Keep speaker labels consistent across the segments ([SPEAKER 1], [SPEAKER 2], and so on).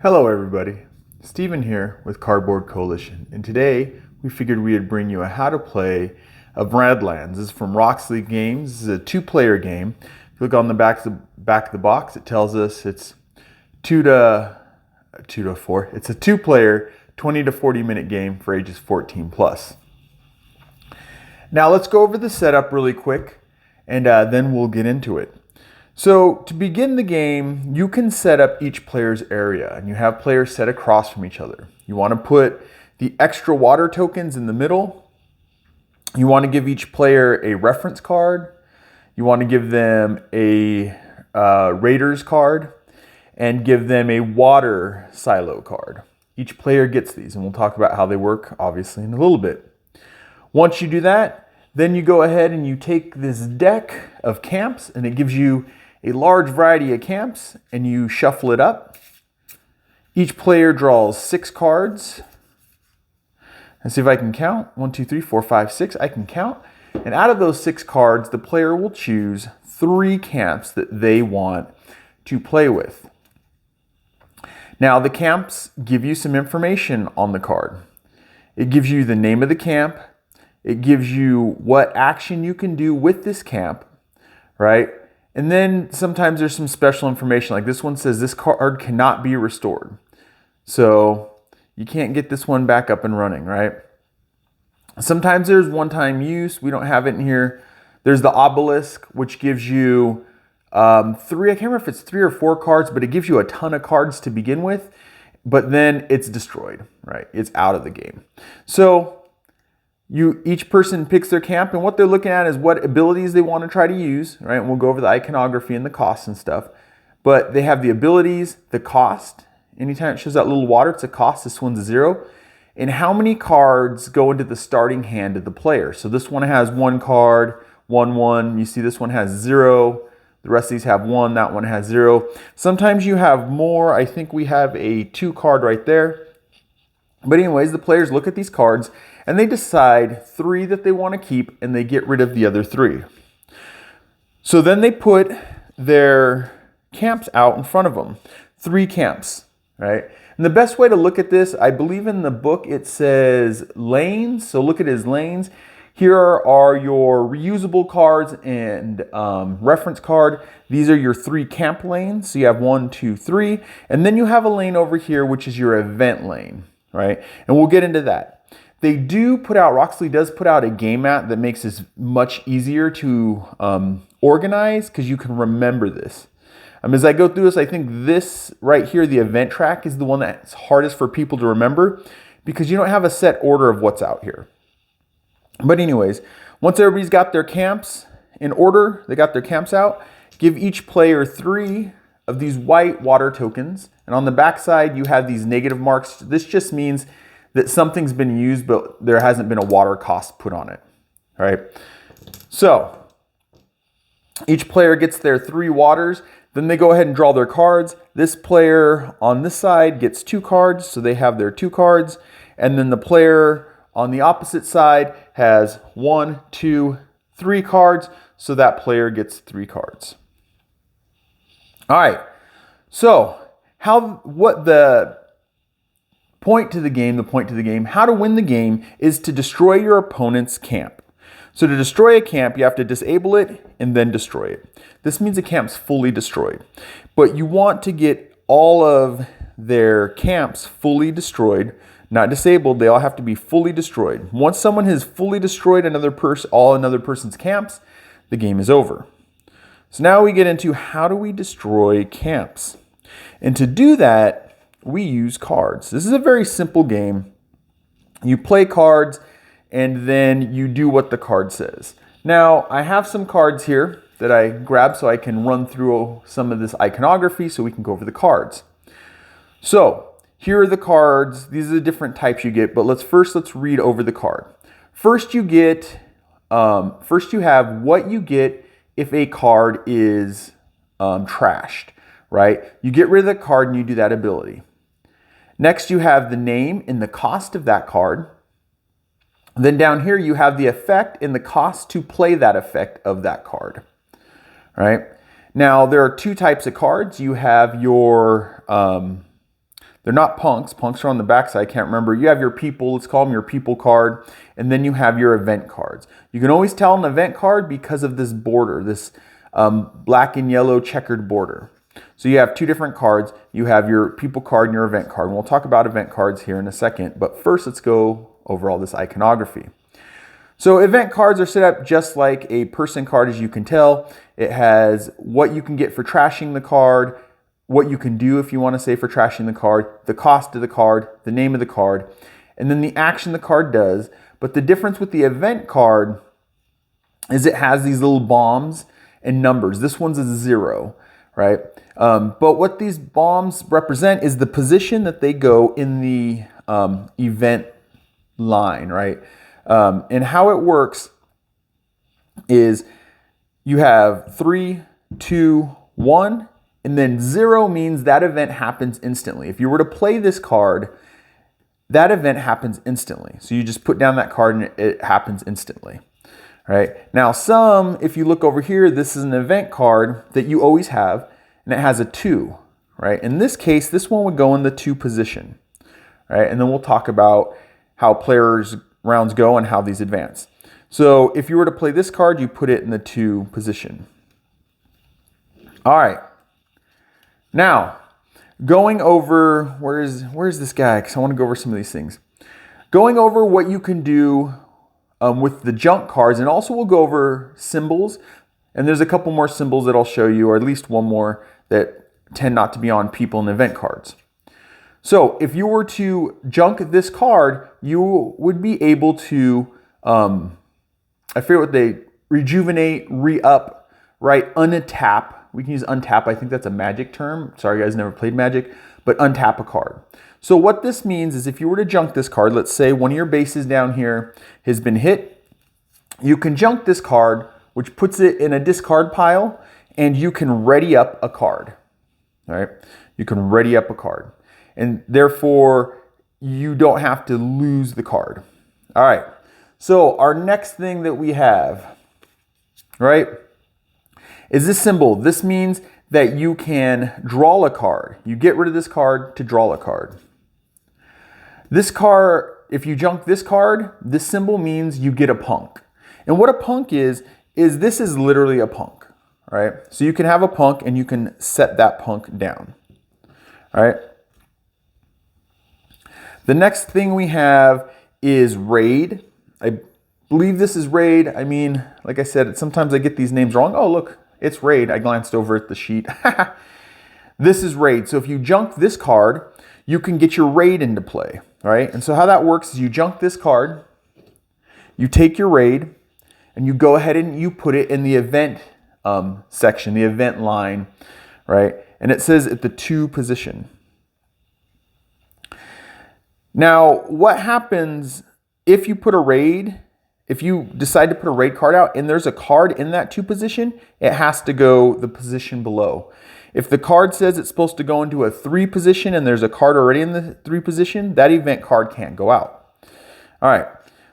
[SPEAKER 1] Hello everybody, Stephen here with Cardboard Coalition, and today we figured we would bring you a how to play of Radlands. This is from Roxley Games. This is a two-player game. If you look on the back of the box, it tells us it's 2 to 4. It's a two-player, 20 to 40 minute game for ages 14 plus. Now let's go over the setup really quick, and then we'll get into it. So to begin the game, you can set up each player's area, and you have players set across from each other. You want to put the extra water tokens in the middle. You want to give each player a reference card. You want to give them a Raiders card and give them a water silo card. Each player gets these, and we'll talk about how they work, obviously, in a little bit. Once you do that, then you go ahead and you take this deck of camps, and it gives you a large variety of camps, and you shuffle it up. Each player draws 6 cards. Let's see if I can count. 1, 2, 3, 4, 5, 6. I can count. And out of those 6 cards, the player will choose 3 camps that they want to play with. Now, the camps give you some information on the card. It gives you the name of the camp. It gives you what action you can do with this camp, right? And then sometimes there's some special information, like this one says this card cannot be restored. So you can't get this one back up and running, right? Sometimes there's one-time use. We don't have it in here. There's the obelisk, which gives you 3, I can't remember if it's 3 or 4 cards, but it gives you a ton of cards to begin with, but then it's destroyed, right? It's out of the game. So each person picks their camp, and what they're looking at is what abilities they want to try to use, right? And we'll go over the iconography and the costs and stuff. But they have the abilities, the cost. Anytime it shows that little water, it's a cost. This one's a 0. And how many cards go into the starting hand of the player. So this one has 1 card, 1, 1. You see this one has 0. The rest of these have 1. That one has 0. Sometimes you have more. I think we have a 2 card right there. But anyways, the players look at these cards and they decide 3 that they want to keep, and they get rid of the other 3. So then they put their camps out in front of them. 3 camps, right? And the best way to look at this, I believe in the book it says lanes. So look at his lanes. Here are your reusable cards and reference card. These are your 3 camp lanes. So you have 1, 2, 3. And then you have a lane over here, which is your event lane, right? And we'll get into that. They do put out, Roxley does put out a game mat that makes this much easier to organize, because you can remember this. As I go through this, I think this right here, the event track, is the one that's hardest for people to remember, because you don't have a set order of what's out here. But anyways, once everybody's got their camps in order, they got their camps out, give each player 3 of these white water tokens. And on the back side, you have these negative marks. This just means that something's been used, but there hasn't been a water cost put on it, all right? So each player gets their 3 waters. Then they go ahead and draw their cards. This player on this side gets 2 cards, so they have their 2 cards. And then the player on the opposite side has 1, 2, 3 cards, so that player gets 3 cards. All right, so what the point to the game, how to win the game is to destroy your opponent's camp. So to destroy a camp, you have to disable it and then destroy it. This means the camp's fully destroyed. But you want to get all of their camps fully destroyed, not disabled. They all have to be fully destroyed. Once someone has fully destroyed all another person's camps, the game is over. So now we get into how do we destroy camps. And to do that, we use cards. This is a very simple game. You play cards, and then you do what the card says. Now, I have some cards here that I grabbed so I can run through some of this iconography so we can go over the cards. So, here are the cards. These are the different types you get, but let's read over the card. First you have what you get if a card is trashed, right? You get rid of the card and you do that ability. Next, you have the name and the cost of that card. Then down here, you have the effect and the cost to play that effect of that card, right? Now, there are 2 types of cards. You have your They're not punks. Punks are on the backside. I can't remember. You have your people. Let's call them your people card. And then you have your event cards. You can always tell an event card because of this border, this black and yellow checkered border. So you have two different cards. You have your people card and your event card. And we'll talk about event cards here in a second. But first, let's go over all this iconography. So event cards are set up just like a person card, as you can tell. It has what you can get for trashing the card, what you can do if you want to say for trashing the card, the cost of the card, the name of the card, and then the action the card does. But the difference with the event card is it has these little bombs and numbers. This one's a 0, right? But what these bombs represent is the position that they go in the event line, right? And how it works is you have 3, 2, 1, and then 0 means that event happens instantly. If you were to play this card, that event happens instantly. So you just put down that card and it happens instantly, right? Now if you look over here, this is an event card that you always have, and it has a 2, right? In this case, this one would go in the 2 position, right? And then we'll talk about how players' rounds go and how these advance. So if you were to play this card, you put it in the 2 position. All right. Now, going over, where's this guy? Because I want to go over some of these things. Going over what you can do with the junk cards, and also we'll go over symbols. And there's a couple more symbols that I'll show you, or at least one more that tend not to be on people and event cards. So if you were to junk this card, you would be able to, I forget what rejuvenate, re-up, right? Untap. We can use untap. I think that's a magic term. Sorry guys, never played Magic, but untap a card. So what this means is if you were to junk this card, let's say one of your bases down here has been hit, you can junk this card, which puts it in a discard pile, and you can ready up a card, all right? You can ready up a card, and therefore you don't have to lose the card. All right, so our next thing that we have, right, is this symbol. This means that you can draw a card. You get rid of this card to draw a card. This card, if you junk this card, this symbol means you get a punk. And what a punk is this is literally a punk, right? So you can have a punk and you can set that punk down, all right? The next thing we have is raid. I believe this is raid. I mean, like I said, sometimes I get these names wrong. Oh, look, it's raid. I glanced over at the sheet. This is raid. So if you junk this card, you can get your raid into play, right? And so how that works is you junk this card, you take your raid, and you go ahead and you put it in the event section, the event line, right? And it says at the 2 position. Now, what happens if you put a raid, if you decide to put a raid card out and there's a card in that 2 position, it has to go the position below. If the card says it's supposed to go into a 3 position and there's a card already in the 3 position, that event card can't go out. All right,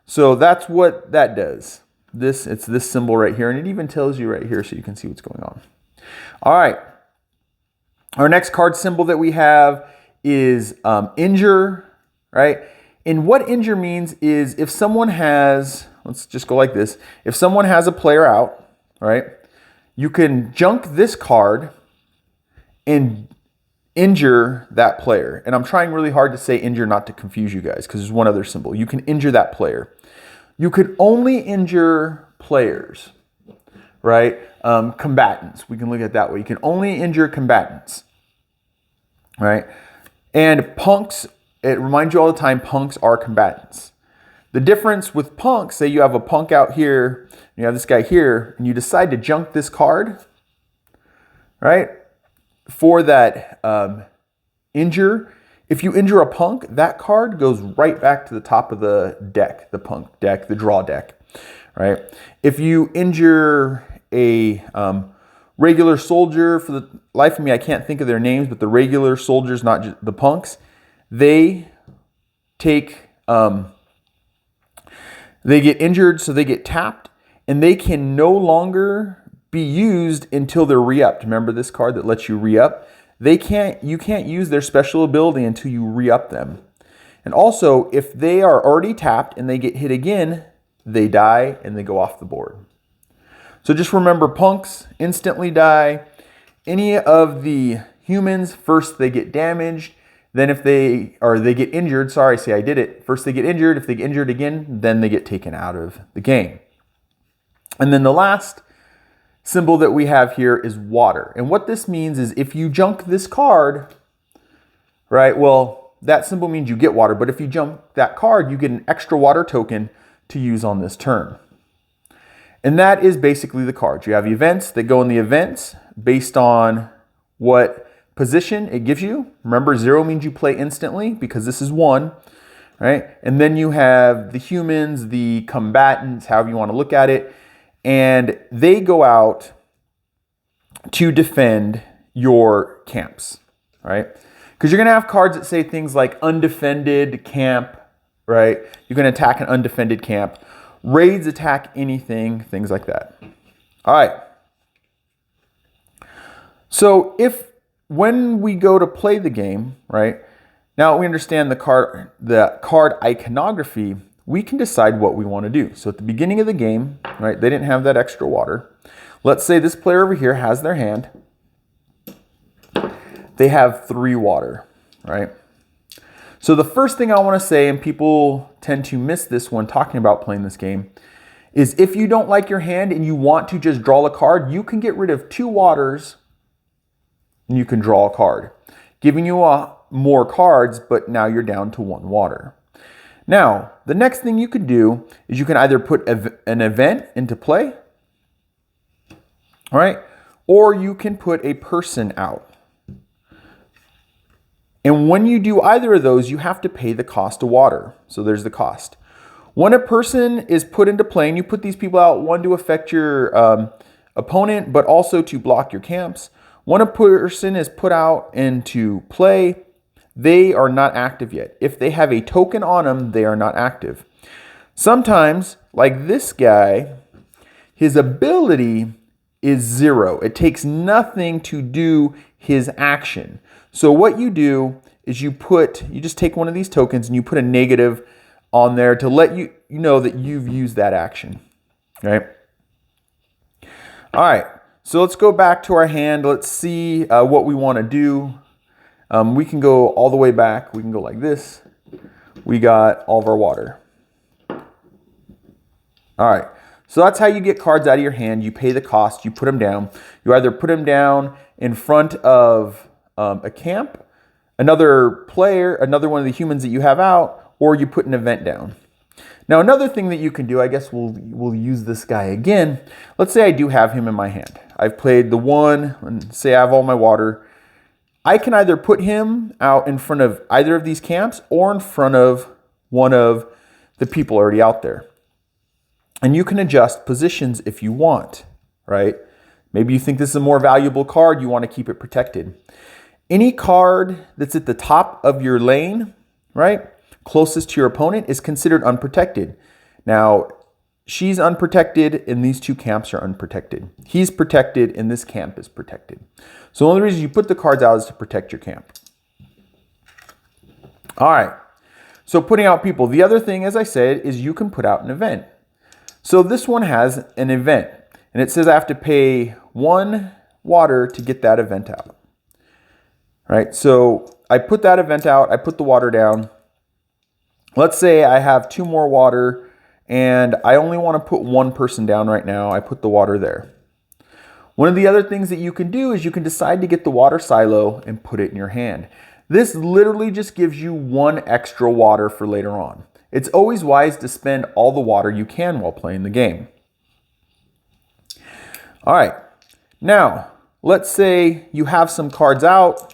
[SPEAKER 1] so that's what that does. It's this symbol right here, and it even tells you right here so you can see what's going on. All right, our next card symbol that we have is injure, right? And what injure means is if someone has, let's just go like this. If someone has a player out, right, you can junk this card and injure that player. And I'm trying really hard to say injure not to confuse you guys because there's one other symbol. You can injure that player. You could only injure players, right? Combatants. We can look at it that way. You can only injure combatants, right? And punks, it reminds you all the time, punks are combatants. The difference with punks, say you have a punk out here, and you have this guy here, and you decide to junk this card, right? For that injure, if you injure a punk, that card goes right back to the top of the deck, the punk deck, the draw deck, right? If you injure a regular soldier, for the life of me, I can't think of their names, but the regular soldiers, not just the punks, they take, they get injured, so they get tapped, and they can no longer be used until they're re-upped. Remember this card that lets you re-up? You can't use their special ability until you re-up them. And also, if they are already tapped and they get hit again, they die and they go off the board. So just remember, punks instantly die. Any of the humans, first they get damaged. Then if they get injured, sorry, say I did it. First they get injured. If they get injured again, then they get taken out of the game. And then the last symbol that we have here is water. And what this means is if you junk this card, right, well, that symbol means you get water. But if you junk that card, you get an extra water token to use on this turn. And that is basically the cards. You have events that go in the events based on what position it gives you. Remember, 0 means you play instantly because this is 1, right? And then you have the humans, the combatants, however you want to look at it, and they go out to defend your camps, right? Because you're going to have cards that say things like undefended camp, right? You're going to attack an undefended camp. Raids attack anything, things like that. All right. So when we go to play the game, right, now we understand the card iconography, we can decide what we want to do. So at the beginning of the game, right, they didn't have that extra water. Let's say this player over here has their hand. They have 3 water, right? So the first thing I want to say, and people tend to miss this when talking about playing this game, is if you don't like your hand and you want to just draw a card, you can get rid of 2 waters and you can draw a card, giving you more cards, but now you're down to 1 water. Now, the next thing you can do is you can either put an event into play, all right, or you can put a person out. And when you do either of those, you have to pay the cost of water. So there's the cost. When a person is put into play, and you put these people out, one to affect your opponent, but also to block your camps. When a person is put out into play, they are not active yet. If they have a token on them, they are not active. Sometimes, like this guy, his ability is 0. It takes nothing to do his action. So what you do is you just take one of these tokens and you put a negative on there to let you know that you've used that action, right? All right, so let's go back to our hand. Let's see what we want to do. We can go all the way back. We can go like this. We got all of our water. All right, so that's how you get cards out of your hand. You pay the cost, you put them down. You either put them down in front of a camp, another player, another one of the humans that you have out, or you put an event down. Now, another thing that you can do, I guess we'll use this guy again. Let's say I do have him in my hand. I've played the 1, and say I have all my water. I can either put him out in front of either of these camps or in front of one of the people already out there. And you can adjust positions if you want, right? Maybe you think this is a more valuable card, you want to keep it protected. Any card that's at the top of your lane, right, closest to your opponent is considered unprotected. Now, she's unprotected and these 2 camps are unprotected. He's protected and this camp is protected. So the only reason you put the cards out is to protect your camp. All right, so putting out people. The other thing, as I said, is you can put out an event. So this one has an event and it says I have to pay 1 water to get that event out. Right, so I put that event out, I put the water down. Let's say I have 2 more water and I only want to put 1 person down right now. I put the water there. One of the other things that you can do is you can decide to get the water silo and put it in your hand. This literally just gives you 1 extra water for later on. It's always wise to spend all the water you can while playing the game. All right, now let's say you have some cards out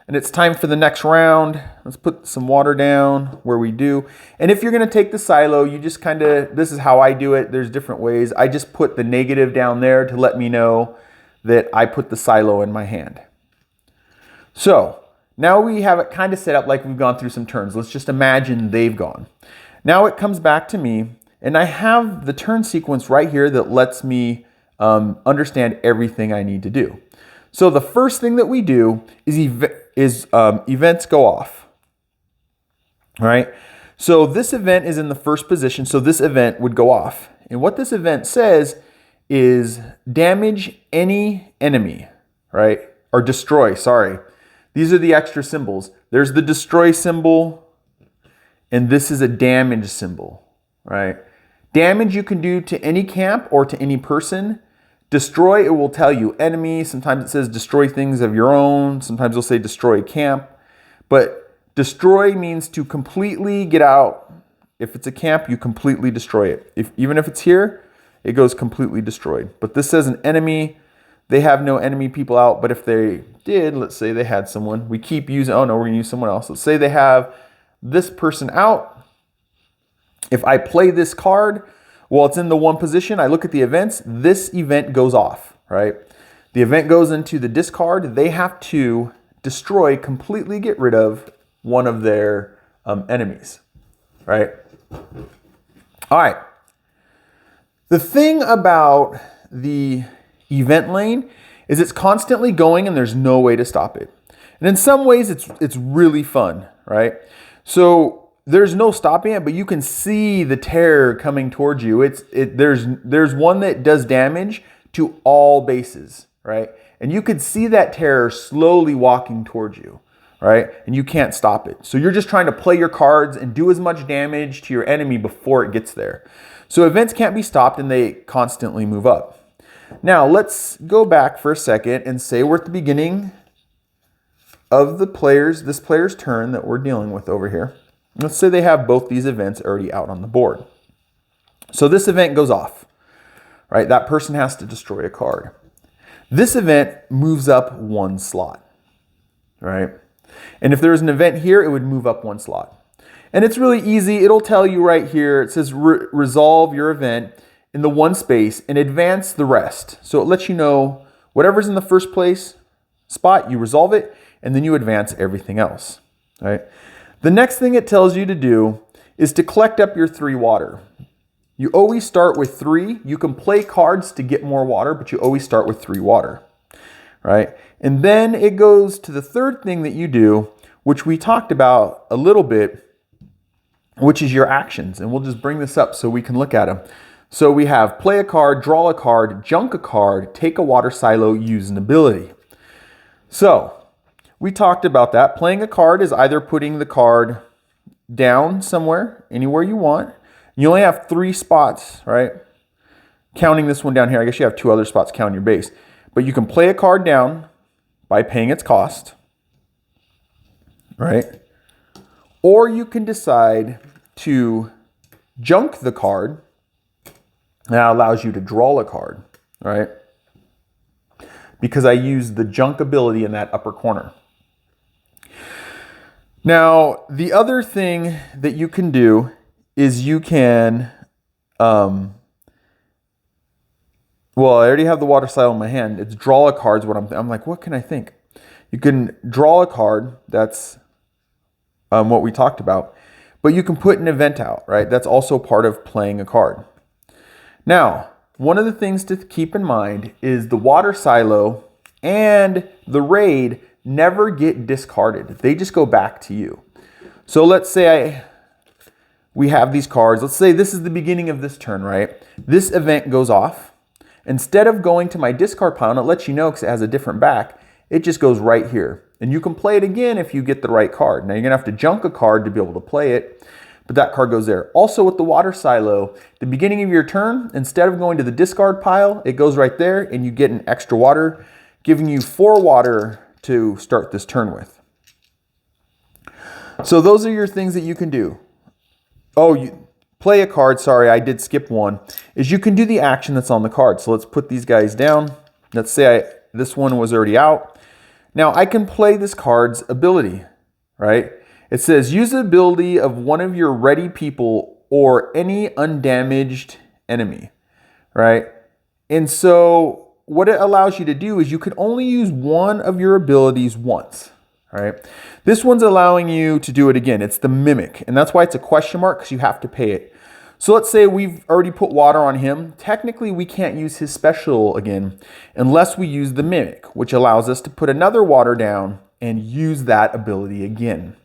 [SPEAKER 1] and it's time for the next round. Let's put some water down where we do. And if you're gonna take the silo, you just this is how I do it. There's different ways. I just put the negative down there to let me know that I put the silo in my hand. So now we have it kind of set up like we've gone through some turns. Let's just imagine they've gone. Now it comes back to me and I have the turn sequence right here that lets me understand everything I need to do. So the first thing that we do is events go off. All right. So this event is in the first position. So this event would go off. And what this event says is damage any enemy, right? Or destroy, sorry. These are the extra symbols. There's the destroy symbol, and this is a damage symbol, right? Damage you can do to any camp or to any person. Destroy, it will tell you enemy. Sometimes it says destroy things of your own. Sometimes it'll say destroy camp. But destroy means to completely get out. If it's a camp, you completely destroy it. Even if it's here, it goes completely destroyed. But this says an enemy. They have no enemy people out. But if they did, let's say they had someone. We keep using, oh no, we're going to use someone else. Let's say they have this person out. If I play this card, well, it's in the one position. I look at the events. This event goes off, right? The event goes into the discard. They have to destroy, completely get rid of one of their enemies, right? All right. The thing about the event lane is it's constantly going and there's no way to stop it. And in some ways it's really fun, right? So there's no stopping it, but you can see the terror coming towards you. There's one that does damage to all bases, right? And you could see that terror slowly walking towards you, right? And you can't stop it. So you're just trying to play your cards and do as much damage to your enemy before it gets there. So events can't be stopped and they constantly move up. Now let's go back for a second and say we're at the beginning of this player's turn that we're dealing with over here. Let's say they have both these events already out on the board. So this event goes off, right? That person has to destroy a card. This event moves up one slot, right? And if there was an event here, it would move up one slot. And it's really easy. It'll tell you right here, it says resolve your event in the one space and advance the rest. So it lets you know whatever's in the first place spot, you resolve it, and then you advance everything else, right? The next thing it tells you to do is to collect up your 3 water. You always start with 3. You can play cards to get more water, but you always start with 3 water, right? And then it goes to the third thing that you do, which we talked about a little bit, which is your actions. And we'll just bring this up so we can look at them. So we have play a card, draw a card, junk a card, take a water silo, use an ability. So we talked about that. Playing a card is either putting the card down somewhere, anywhere you want. You only have 3 spots, right? Counting this one down here, I guess you have 2 other spots counting your base. But you can play a card down by paying its cost, right? Or you can decide to junk the card. That allows you to draw a card, right? Because I use the junk ability in that upper corner. Now, the other thing that you can do is you can, well, I already have the water silo in my hand. It's draw a card is what I'm like, what can I think? You can draw a card. That's what we talked about. But you can put an event out, right? That's also part of playing a card. Now, one of the things to keep in mind is the water silo and the raid never get discarded. They just go back to you. So let's say we have these cards. Let's say this is the beginning of this turn, right? This event goes off. Instead of going to my discard pile, and it lets you know because it has a different back, it just goes right here. And you can play it again if you get the right card. Now you're gonna have to junk a card to be able to play it, but that card goes there. Also with the water silo, the beginning of your turn, instead of going to the discard pile, it goes right there and you get an extra water, giving you 4 water to start this turn with. So those are your things that you can do. Oh, you play a card, sorry, I did skip one, is you can do the action that's on the card. So let's put these guys down. Let's say this one was already out. Now I can play this card's ability, right? It says use the ability of one of your ready people or any undamaged enemy, right? And so what it allows you to do is you can only use one of your abilities once, right? This one's allowing you to do it again. It's the mimic, and that's why it's a question mark because you have to pay it. So let's say we've already put water on him. Technically, we can't use his special again unless we use the Mimic, which allows us to put another water down and use that ability again.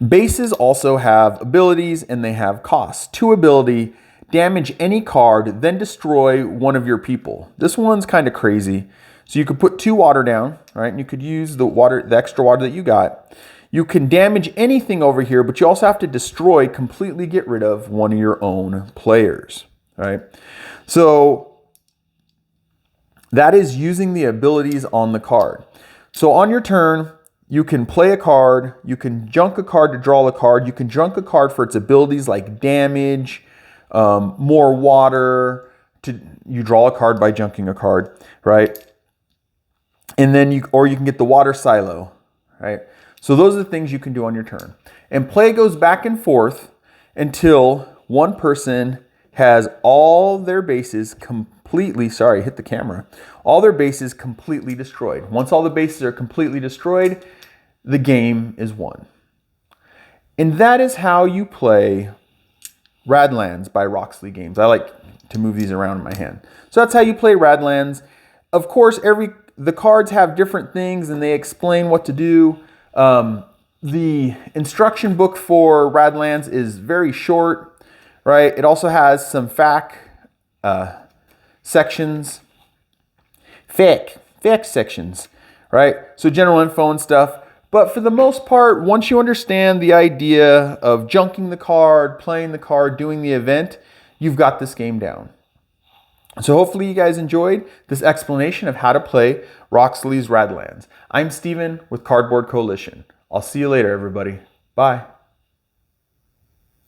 [SPEAKER 1] Bases also have abilities and they have costs. 2 ability, damage any card, then destroy one of your people. This one's kind of crazy. So you could put 2 water down, right? And you could use the extra water that you got. You can damage anything over here, but you also have to destroy, completely get rid of one of your own players, right? So that is using the abilities on the card. So on your turn, you can play a card, you can junk a card to draw a card, you can junk a card for its abilities like damage, more water, you draw a card by junking a card, right? And then you can get the water silo, right? So those are the things you can do on your turn. And play goes back and forth until one person has all their bases completely, hit the camera, all their bases completely destroyed. Once all the bases are completely destroyed, the game is won. And that is how you play Radlands by Roxley Games. I like to move these around in my hand. So that's how you play Radlands. Of course, the cards have different things and they explain what to do. The instruction book for Radlands is very short, right? It also has some fact sections, fact sections, right? So general info and stuff. But for the most part, once you understand the idea of junking the card, playing the card, doing the event, you've got this game down. So hopefully you guys enjoyed this explanation of how to play Roxley's Radlands. I'm Steven with Cardboard Coalition. I'll see you later, everybody. Bye.